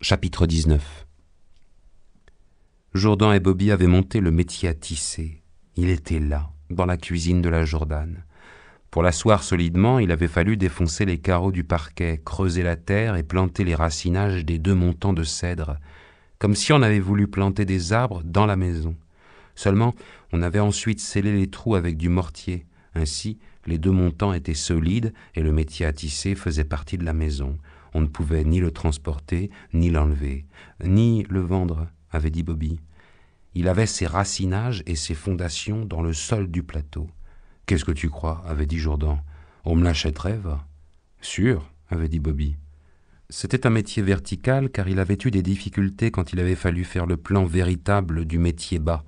Chapitre 19. Jourdan et Bobby avaient monté le métier à tisser. Il était là, dans la cuisine de la Jourdane. Pour l'asseoir solidement, il avait fallu défoncer les carreaux du parquet, creuser la terre et planter les racinages des 2 montants de cèdre, comme si on avait voulu planter des arbres dans la maison. Seulement, on avait ensuite scellé les trous avec du mortier. Ainsi, les 2 montants étaient solides et le métier à tisser faisait partie de la maison. On ne pouvait ni le transporter, ni l'enlever, ni le vendre, avait dit Bobby. Il avait ses racinages et ses fondations dans le sol du plateau. « Qu'est-ce que tu crois ?» avait dit Jourdan. « On me l'achèterait, va. »« Sûr, » avait dit Bobby. C'était un métier vertical car il avait eu des difficultés quand il avait fallu faire le plan véritable du métier bas.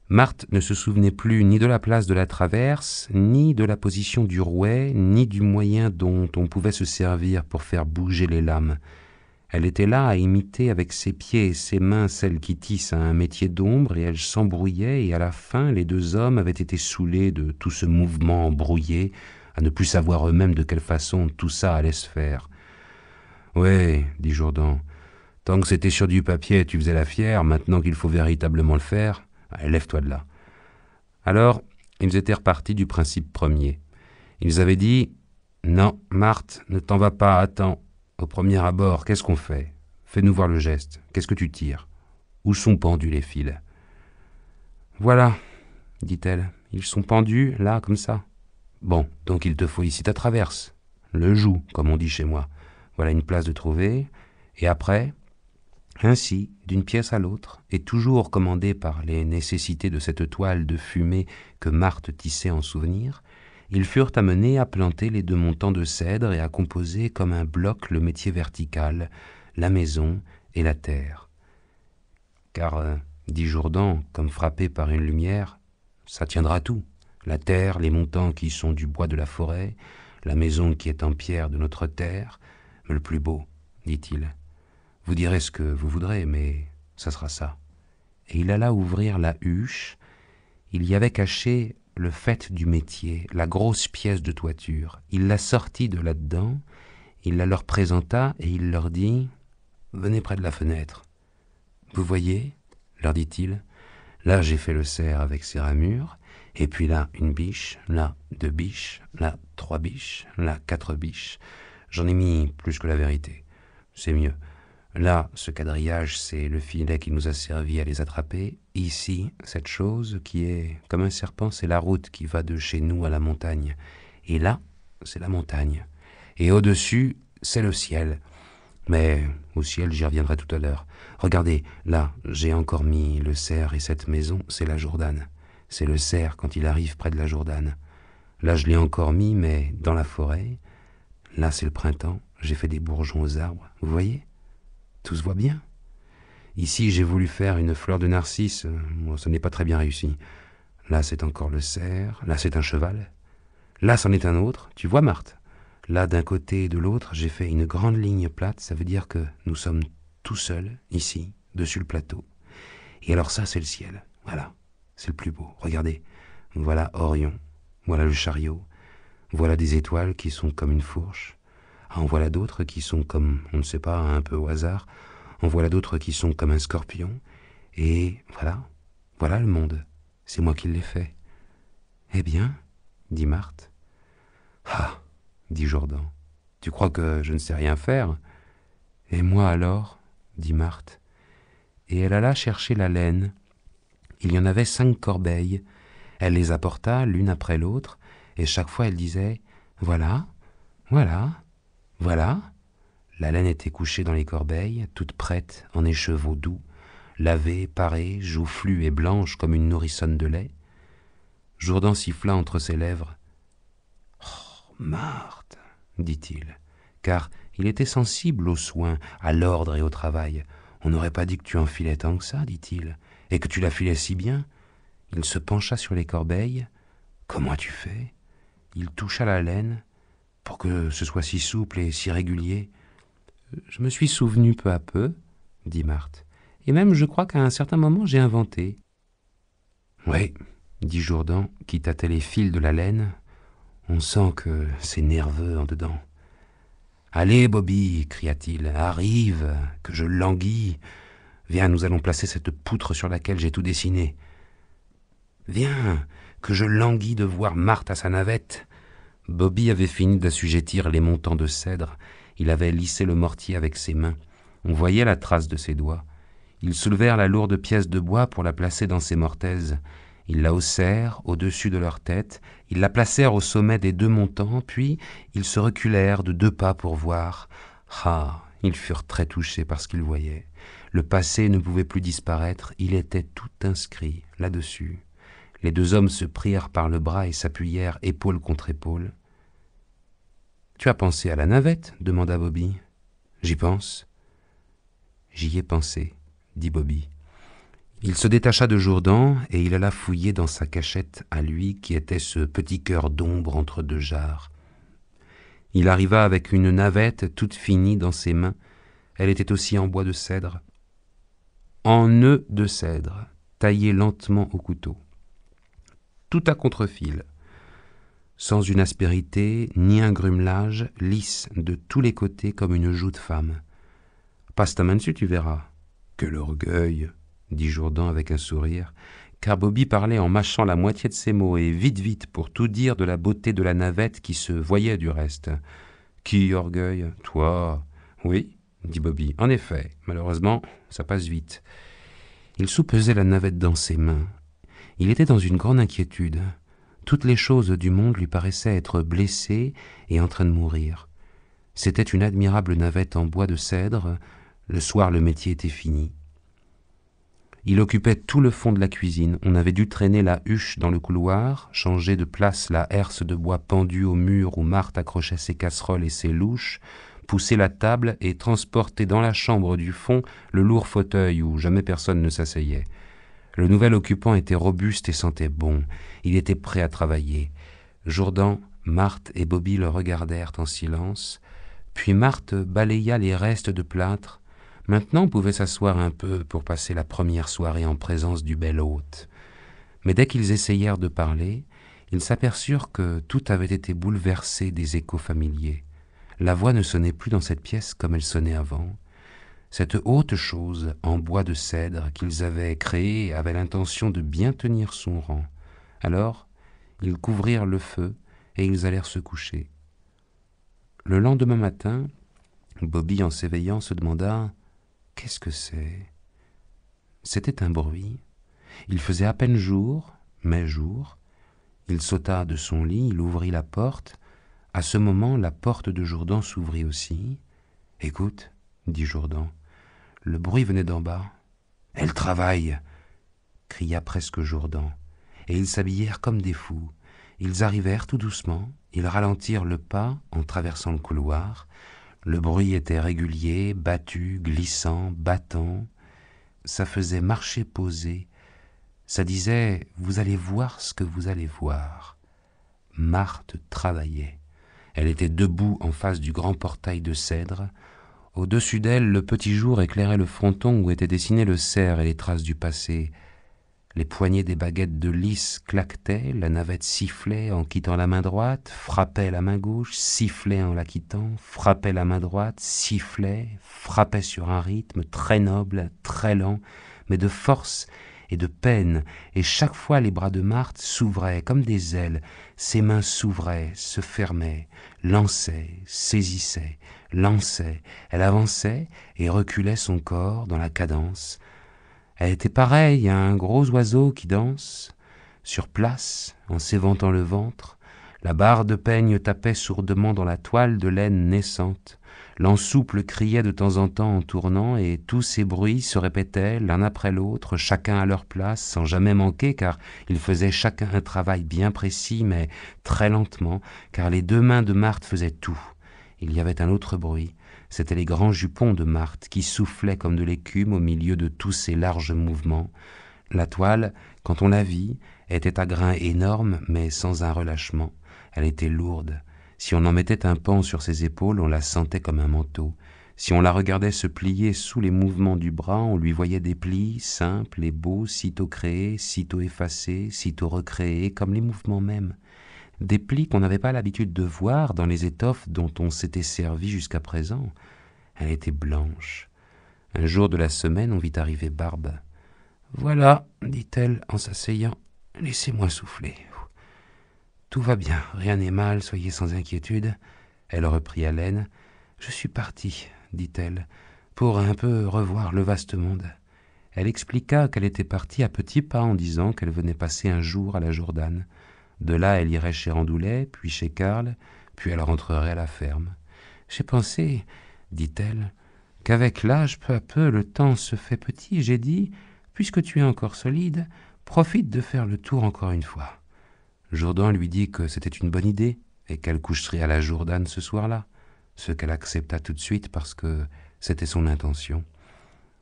Marthe ne se souvenait plus ni de la place de la traverse, ni de la position du rouet, ni du moyen dont on pouvait se servir pour faire bouger les lames. Elle était là à imiter avec ses pieds et ses mains celle qui tisse à un métier d'ombre et elle s'embrouillait et à la fin les 2 hommes avaient été saoulés de tout ce mouvement embrouillé, à ne plus savoir eux-mêmes de quelle façon tout ça allait se faire. « Ouais, dit Jourdan, tant que c'était sur du papier tu faisais la fière, maintenant qu'il faut véritablement le faire, lève-toi de là. » Alors, ils étaient repartis du principe premier. Ils avaient dit « Non, Marthe, ne t'en vas pas, attends. Au premier abord, qu'est-ce qu'on fait? Fais-nous voir le geste. Qu'est-ce que tu tires? Où sont pendus les fils? » « Voilà, dit-elle, ils sont pendus, là, comme ça. Bon, donc il te faut ici ta traverse. Le joug, comme on dit chez moi. Voilà une place de trouver. Et après, ainsi, d'une pièce à l'autre, et toujours commandé par les nécessités de cette toile de fumée que Marthe tissait en souvenir, ils furent amenés à planter les 2 montants de cèdre et à composer comme un bloc le métier vertical, la maison et la terre. Car, dit Jourdan, comme frappé par une lumière, ça tiendra tout. La terre, les montants qui sont du bois de la forêt, la maison qui est en pierre de notre terre, mais le plus beau, dit-il. Vous direz ce que vous voudrez, mais ça sera ça. Et il alla ouvrir la huche. Il y avait caché le fait du métier, la grosse pièce de toiture. Il la sortit de là-dedans, il la leur présenta et il leur dit « Venez près de la fenêtre. »« Vous voyez, leur dit-il, là j'ai fait le cerf avec ses ramures, et puis là 1 biche, là 2 biches, là 3 biches, là 4 biches. J'en ai mis plus que la vérité. C'est mieux. Là, ce quadrillage, c'est le filet qui nous a servi à les attraper. Ici, cette chose qui est comme un serpent, c'est la route qui va de chez nous à la montagne. Et là, c'est la montagne. Et au-dessus, c'est le ciel. Mais au ciel, j'y reviendrai tout à l'heure. Regardez, là, j'ai encore mis le cerf et cette maison, c'est la Jourdane. C'est le cerf quand il arrive près de la Jourdane. Là, je l'ai encore mis, mais dans la forêt. Là, c'est le printemps. J'ai fait des bourgeons aux arbres. Vous voyez ? Tout se voit bien. Ici, j'ai voulu faire une fleur de narcisse. Ce n'est pas très bien réussi. Là, c'est encore le cerf. Là, c'est un cheval. Là, c'en est un autre. Tu vois, Marthe? Là, d'un côté et de l'autre, j'ai fait une grande ligne plate. Ça veut dire que nous sommes tout seuls, ici, dessus le plateau. Et alors ça, c'est le ciel. Voilà. C'est le plus beau. Regardez. Voilà Orion. Voilà le chariot. Voilà des étoiles qui sont comme une fourche. En voilà d'autres qui sont comme, on ne sait pas, un peu au hasard. En voilà d'autres qui sont comme un scorpion. Et voilà le monde. C'est moi qui l'ai fait. Eh bien, dit Marthe. Ah, dit Jourdan, tu crois que je ne sais rien faire? Et moi alors, dit Marthe. Et elle alla chercher la laine. Il y en avait 5 corbeilles. Elle les apporta l'une après l'autre, et chaque fois elle disait « Voilà, voilà. » Voilà, la laine était couchée dans les corbeilles, toute prête, en écheveau doux, lavée, parée, joufflue et blanche comme une nourrissonne de lait. Jourdan siffla entre ses lèvres. « Oh, Marthe, dit-il, car il était sensible aux soins, à l'ordre et au travail. On n'aurait pas dit que tu en filais tant que ça, dit-il, et que tu la filais si bien. Il se pencha sur les corbeilles. Comment as-tu fait? Il toucha la laine. Pour que ce soit si souple et si régulier. Je me suis souvenu peu à peu, dit Marthe, et même je crois qu'à un certain moment j'ai inventé. Oui, dit Jourdan, qui tâtait les fils de la laine, on sent que c'est nerveux en dedans. Allez, Bobby, cria-t-il, arrive, que je languis. Viens, nous allons placer cette poutre sur laquelle j'ai tout dessiné. Viens, que je languis de voir Marthe à sa navette. Bobby avait fini d'assujettir les montants de cèdre. Il avait lissé le mortier avec ses mains. On voyait la trace de ses doigts. Ils soulevèrent la lourde pièce de bois pour la placer dans ses mortaises. Ils la haussèrent au-dessus de leur tête, ils la placèrent au sommet des 2 montants, puis ils se reculèrent de 2 pas pour voir. Ah, ils furent très touchés par ce qu'ils voyaient. Le passé ne pouvait plus disparaître, il était tout inscrit là-dessus. Les 2 hommes se prirent par le bras et s'appuyèrent épaule contre épaule. « Tu as pensé à la navette ?» demanda Bobby. « J'y pense. »« J'y ai pensé, » dit Bobby. Il se détacha de Jourdan et il alla fouiller dans sa cachette à lui qui était ce petit cœur d'ombre entre 2 jarres. Il arriva avec une navette toute finie dans ses mains. Elle était aussi en bois de cèdre, en nœud de cèdre, taillé lentement au couteau. Tout à contre-fil, sans une aspérité ni un grumelage, lisse de tous les côtés comme une joue de femme. « Passe ta main dessus, tu verras. »« Quel orgueil !» dit Jourdan avec un sourire, car Bobby parlait en mâchant la moitié de ses mots et vite pour tout dire de la beauté de la navette qui se voyait du reste. « Qui orgueil ? Toi ?»« Oui, » dit Bobby. « En effet, malheureusement, ça passe vite. » Il soupesait la navette dans ses mains. Il était dans une grande inquiétude. Toutes les choses du monde lui paraissaient être blessées et en train de mourir. C'était une admirable navette en bois de cèdre. Le soir, le métier était fini. Il occupait tout le fond de la cuisine. On avait dû traîner la huche dans le couloir, changer de place la herse de bois pendue au mur où Marthe accrochait ses casseroles et ses louches, pousser la table et transporter dans la chambre du fond le lourd fauteuil où jamais personne ne s'asseyait. Le nouvel occupant était robuste et sentait bon. Il était prêt à travailler. Jourdan, Marthe et Bobby le regardèrent en silence. Puis Marthe balaya les restes de plâtre. Maintenant, on pouvait s'asseoir un peu pour passer la première soirée en présence du bel hôte. Mais dès qu'ils essayèrent de parler, ils s'aperçurent que tout avait été bouleversé des échos familiers. La voix ne sonnait plus dans cette pièce comme elle sonnait avant. Cette haute chose en bois de cèdre qu'ils avaient créée avait l'intention de bien tenir son rang. Alors, ils couvrirent le feu et ils allèrent se coucher. Le lendemain matin, Bobby, en s'éveillant, se demanda « Qu'est-ce que c'est ?» C'était un bruit. Il faisait à peine jour, mais jour. Il sauta de son lit, il ouvrit la porte. À ce moment, la porte de Jourdan s'ouvrit aussi. « Écoute, » dit Jourdan. Le bruit venait d'en bas. « Elle travaille !» cria presque Jourdan. Et ils s'habillèrent comme des fous. Ils arrivèrent tout doucement, ils ralentirent le pas en traversant le couloir. Le bruit était régulier, battu, glissant, battant. Ça faisait marcher posé. Ça disait « Vous allez voir ce que vous allez voir ». Marthe travaillait. Elle était debout en face du grand portail de cèdre. Au-dessus d'elle, le petit jour éclairait le fronton où étaient dessinés le cerf et les traces du passé. Les poignées des baguettes de lys claquetaient, la navette sifflait en quittant la main droite, frappait la main gauche, sifflait en la quittant, frappait la main droite, sifflait, frappait sur un rythme très noble, très lent, mais de force et de peine, et chaque fois les bras de Marthe s'ouvraient comme des ailes, ses mains s'ouvraient, se fermaient, lançaient, saisissaient, lançaient, elle avançait et reculait son corps dans la cadence. Elle était pareille à un gros oiseau qui danse, sur place, en s'éventant le ventre. La barre de peigne tapait sourdement dans la toile de laine naissante. L'ensouple criait de temps en temps en tournant, et tous ces bruits se répétaient l'un après l'autre, chacun à leur place, sans jamais manquer, car ils faisaient chacun un travail bien précis, mais très lentement, car les 2 mains de Marthe faisaient tout. Il y avait un autre bruit. C'étaient les grands jupons de Marthe qui soufflaient comme de l'écume au milieu de tous ces larges mouvements. La toile, quand on la vit, était à grains énormes, mais sans un relâchement. Elle était lourde. Si on en mettait un pan sur ses épaules, on la sentait comme un manteau. Si on la regardait se plier sous les mouvements du bras, on lui voyait des plis simples et beaux, sitôt créés, sitôt effacés, sitôt recréés, comme les mouvements mêmes. des plis qu'on n'avait pas l'habitude de voir dans les étoffes dont on s'était servi jusqu'à présent. Elle était blanche. Un jour de la semaine, on vit arriver Barbe. « Voilà, dit-elle en s'asseyant, laissez-moi souffler. Tout va bien, rien n'est mal, soyez sans inquiétude. » Elle reprit haleine. « Je suis partie, dit-elle, pour un peu revoir le vaste monde. » Elle expliqua qu'elle était partie à petits pas en disant qu'elle venait passer un jour à la Jourdaine. De là, elle irait chez Randoulet, puis chez Karl, puis elle rentrerait à la ferme. « J'ai pensé, dit-elle, qu'avec l'âge, peu à peu, le temps se fait petit. J'ai dit, puisque tu es encore solide, profite de faire le tour encore une fois. » Jourdan lui dit que c'était une bonne idée et qu'elle coucherait à la Jourdaine ce soir-là, ce qu'elle accepta tout de suite parce que c'était son intention.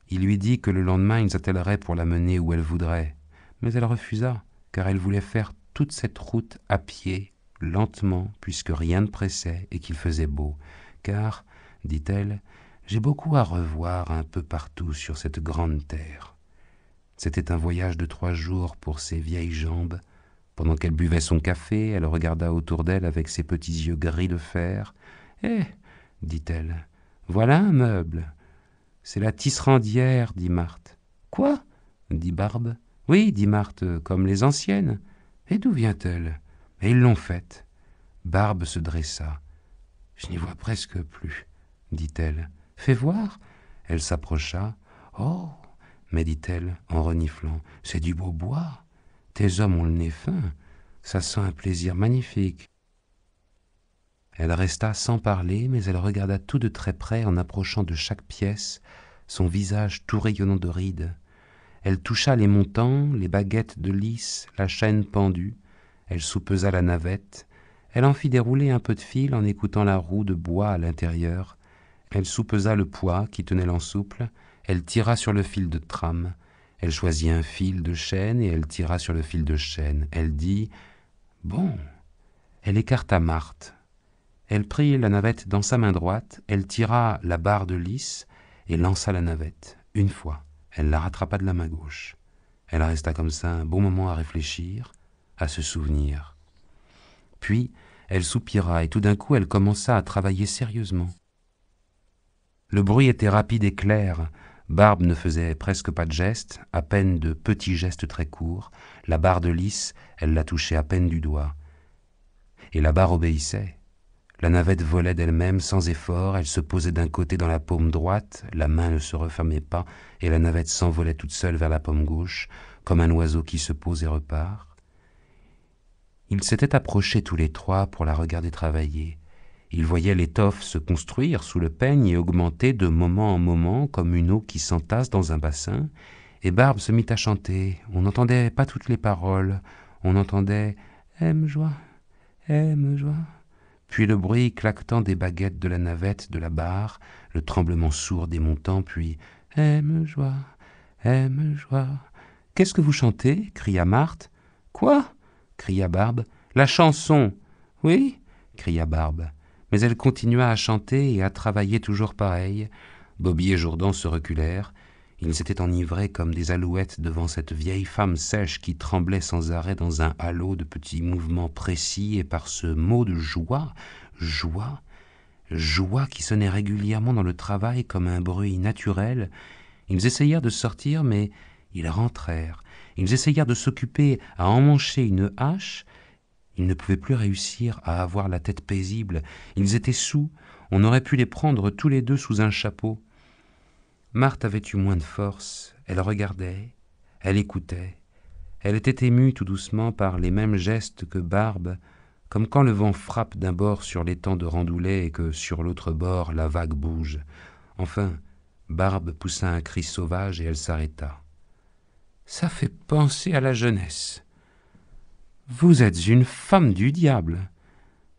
Il lui dit que le lendemain ils attelleraient pour la mener où elle voudrait, mais elle refusa, car elle voulait faire toute cette route à pied, lentement, puisque rien ne pressait et qu'il faisait beau, car, dit-elle, j'ai beaucoup à revoir un peu partout sur cette grande terre. C'était un voyage de 3 jours pour ses vieilles jambes. Pendant qu'elle buvait son café, elle regarda autour d'elle avec ses petits yeux gris de fer. « Eh, dit-elle, voilà un meuble. C'est la tisserandière, dit Marthe. « Quoi ?» dit Barbe. « Oui, dit Marthe, comme les anciennes. Et d'où vient-elle ?»« Et ils l'ont faite. » Barbe se dressa. « Je n'y vois presque plus, dit-elle. « Fais voir. » Elle s'approcha. « Oh, mais dit-elle en reniflant, c'est du beau bois. Tes hommes ont le nez fin. Ça sent un plaisir magnifique. » Elle resta sans parler, mais elle regarda tout de très près en approchant de chaque pièce, son visage tout rayonnant de rides. Elle toucha les montants, les baguettes de lys, la chaîne pendue. Elle soupesa la navette. Elle en fit dérouler un peu de fil en écoutant la roue de bois à l'intérieur. Elle soupesa le poids qui tenait l'ensouple. Elle tira sur le fil de trame. Elle choisit un fil de chêne et elle tira sur le fil de chêne. Elle dit « Bon !» Elle écarta Marthe. Elle prit la navette dans sa main droite, elle tira la barre de lys et lança la navette. Une fois, elle la rattrapa de la main gauche. Elle resta comme ça un bon moment à réfléchir, à se souvenir. Puis, elle soupira et tout d'un coup, elle commença à travailler sérieusement. Le bruit était rapide et clair. Barbe ne faisait presque pas de gestes, à peine de petits gestes très courts. La barre de lys, elle la touchait à peine du doigt. Et la barre obéissait. La navette volait d'elle-même sans effort, elle se posait d'un côté dans la paume droite, la main ne se refermait pas, et la navette s'envolait toute seule vers la paume gauche, comme un oiseau qui se pose et repart. Ils s'étaient approchés tous les trois pour la regarder travailler. Ils voyaient l'étoffe se construire sous le peigne et augmenter de moment en moment comme une eau qui s'entasse dans un bassin, et Barbe se mit à chanter. On n'entendait pas toutes les paroles, on entendait « Aime joie, aime joie ». Puis le bruit claquetant des baguettes de la navette de la barre, le tremblement sourd des montants, puis « Aime joie, aime joie ». « Qu'est-ce que vous chantez » cria Marthe. « Quoi » cria Barbe. « La chanson !»« Oui » cria Barbe. Mais elle continua à chanter et à travailler toujours pareil. Bobby et Jourdan se reculèrent. Ils s'étaient enivrés comme des alouettes devant cette vieille femme sèche qui tremblait sans arrêt dans un halo de petits mouvements précis, et par ce mot de joie, joie, joie qui sonnait régulièrement dans le travail comme un bruit naturel. Ils essayèrent de sortir, mais ils rentrèrent. Ils essayèrent de s'occuper à emmancher une hache. Ils ne pouvaient plus réussir à avoir la tête paisible. Ils étaient saouls. On aurait pu les prendre tous les deux sous un chapeau. Marthe avait eu moins de force. Elle regardait, elle écoutait. Elle était émue tout doucement par les mêmes gestes que Barbe, comme quand le vent frappe d'un bord sur l'étang de Randoulet et que sur l'autre bord la vague bouge. Enfin, Barbe poussa un cri sauvage et elle s'arrêta. « Ça fait penser à la jeunesse. Vous êtes une femme du diable.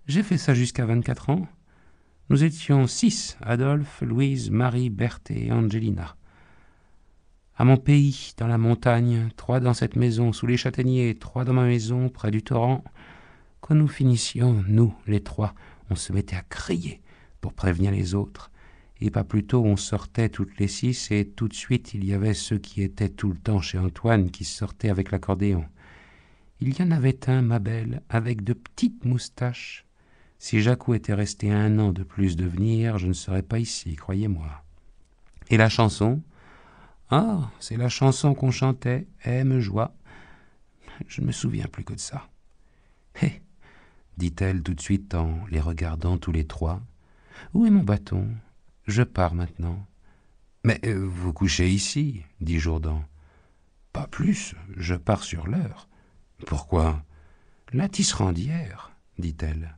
J'ai fait ça jusqu'à 24 ans. Nous étions 6, Adolphe, Louise, Marie, Berthe et Angelina. À mon pays, dans la montagne, 3 dans cette maison, sous les châtaigniers, 3 dans ma maison, près du torrent. Quand nous finissions, nous, les 3, on se mettait à crier pour prévenir les autres. Et pas plus tôt, on sortait toutes les 6, et tout de suite, il y avait ceux qui étaient tout le temps chez Antoine qui sortaient avec l'accordéon. Il y en avait un, ma belle, avec de petites moustaches. Si Jacou était resté 1 an de plus de venir, je ne serais pas ici, croyez-moi. Et la chanson? Ah, c'est la chanson qu'on chantait, Aime joie. Je ne me souviens plus que de ça. Hé, dit-elle tout de suite en les regardant tous les trois. Où est mon bâton? Je pars maintenant. Mais vous couchez ici, dit Jourdan. Pas plus, je pars sur l'heure. Pourquoi? La tisserandière, dit-elle.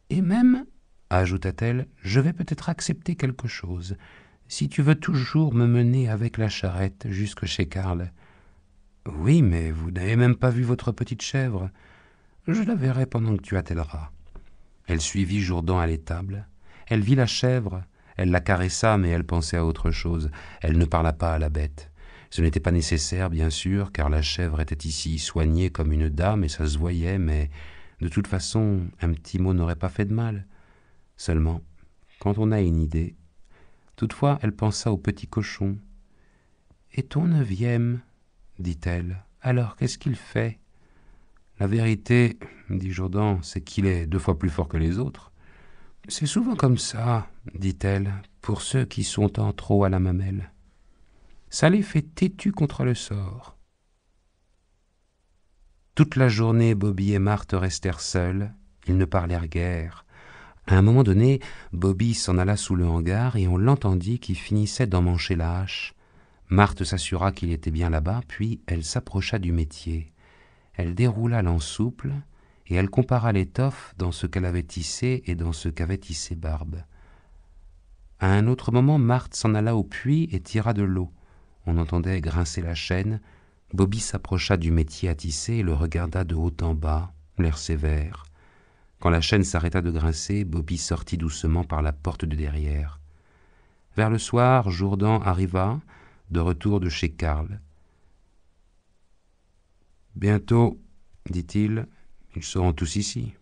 Et même, ajouta-t-elle, je vais peut-être accepter quelque chose, si tu veux toujours me mener avec la charrette jusque chez Karl. Oui, mais vous n'avez même pas vu votre petite chèvre. Je la verrai pendant que tu attelleras. Elle suivit Jourdan à l'étable. Elle vit la chèvre. Elle la caressa, mais elle pensait à autre chose. Elle ne parla pas à la bête. Ce n'était pas nécessaire, bien sûr, car la chèvre était ici soignée comme une dame, et ça se voyait, mais de toute façon, un petit mot n'aurait pas fait de mal. Seulement, quand on a une idée... Toutefois, elle pensa au petit cochon. « Et ton 9e, dit-elle, alors qu'est-ce qu'il fait ?»« La vérité, dit Jourdan, c'est qu'il est 2 fois plus fort que les autres. »« C'est souvent comme ça, dit-elle, pour ceux qui sont en trop à la mamelle. Ça les fait têtus contre le sort. » Toute la journée, Bobby et Marthe restèrent seuls. Ils ne parlèrent guère. À un moment donné, Bobby s'en alla sous le hangar et on l'entendit qui finissait d'emmancher la hache. Marthe s'assura qu'il était bien là-bas, puis elle s'approcha du métier. Elle déroula l'ensouple et elle compara l'étoffe dans ce qu'elle avait tissé et dans ce qu'avait tissé Barbe. À un autre moment, Marthe s'en alla au puits et tira de l'eau. On entendait grincer la chaîne. Bobby s'approcha du métier à tisser et le regarda de haut en bas, l'air sévère. Quand la chaîne s'arrêta de grincer, Bobby sortit doucement par la porte de derrière. Vers le soir, Jourdan arriva, de retour de chez Karl. « Bientôt, dit-il, ils seront tous ici.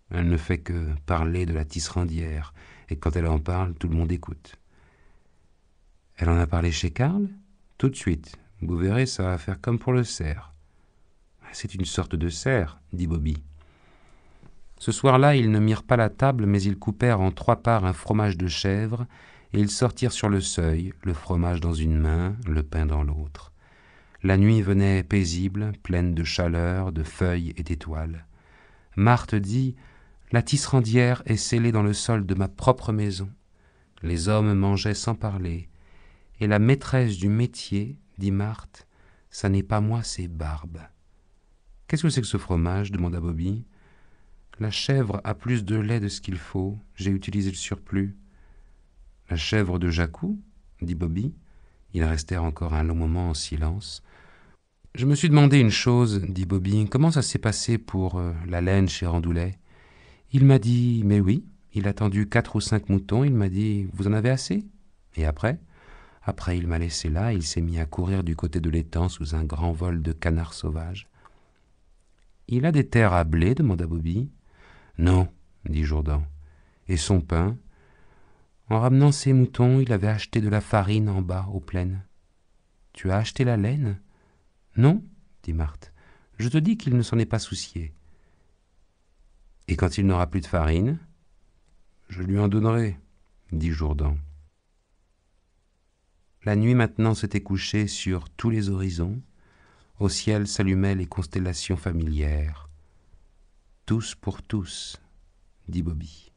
Elle ne fait que parler de la tisserandière, et quand elle en parle, tout le monde écoute. »« Elle en a parlé chez Karl ? Tout de suite. Vous verrez, ça va faire comme pour le cerf. »« C'est une sorte de cerf, dit Bobby. » Ce soir-là, ils ne mirent pas la table, mais ils coupèrent en 3 parts un fromage de chèvre, et ils sortirent sur le seuil, le fromage dans une main, le pain dans l'autre. La nuit venait paisible, pleine de chaleur, de feuilles et d'étoiles. Marthe dit « La tisserandière est scellée dans le sol de ma propre maison. » Les hommes mangeaient sans parler. « Et la maîtresse du métier, dit Marthe, ça n'est pas moi, c'est Barbe. »« Qu'est-ce que c'est que ce fromage ?» demanda Bobby. « La chèvre a plus de lait de ce qu'il faut. J'ai utilisé le surplus. »« La chèvre de Jacou ?» dit Bobby. Ils restèrent encore un long moment en silence. « Je me suis demandé une chose, dit Bobby. Comment ça s'est passé pour la laine chez Randoulet ? Il m'a dit, mais oui, il a tendu 4 ou 5 moutons. Il m'a dit, vous en avez assez ? Et après ? Après, il m'a laissé là et il s'est mis à courir du côté de l'étang sous un grand vol de canards sauvages. »« Il a des terres à blé ? demanda Bobby. »« Non, dit Jourdan. Et son pain ? En ramenant ses moutons, il avait acheté de la farine en bas, aux plaines. »« Tu as acheté la laine ? » ?»« Non, dit Marthe. Je te dis qu'il ne s'en est pas soucié. »« Et quand il n'aura plus de farine ? » ?»« Je lui en donnerai, dit Jourdan. La nuit maintenant s'était couchée sur tous les horizons. Au ciel s'allumaient les constellations familières. « Tous pour tous, dit Bobby.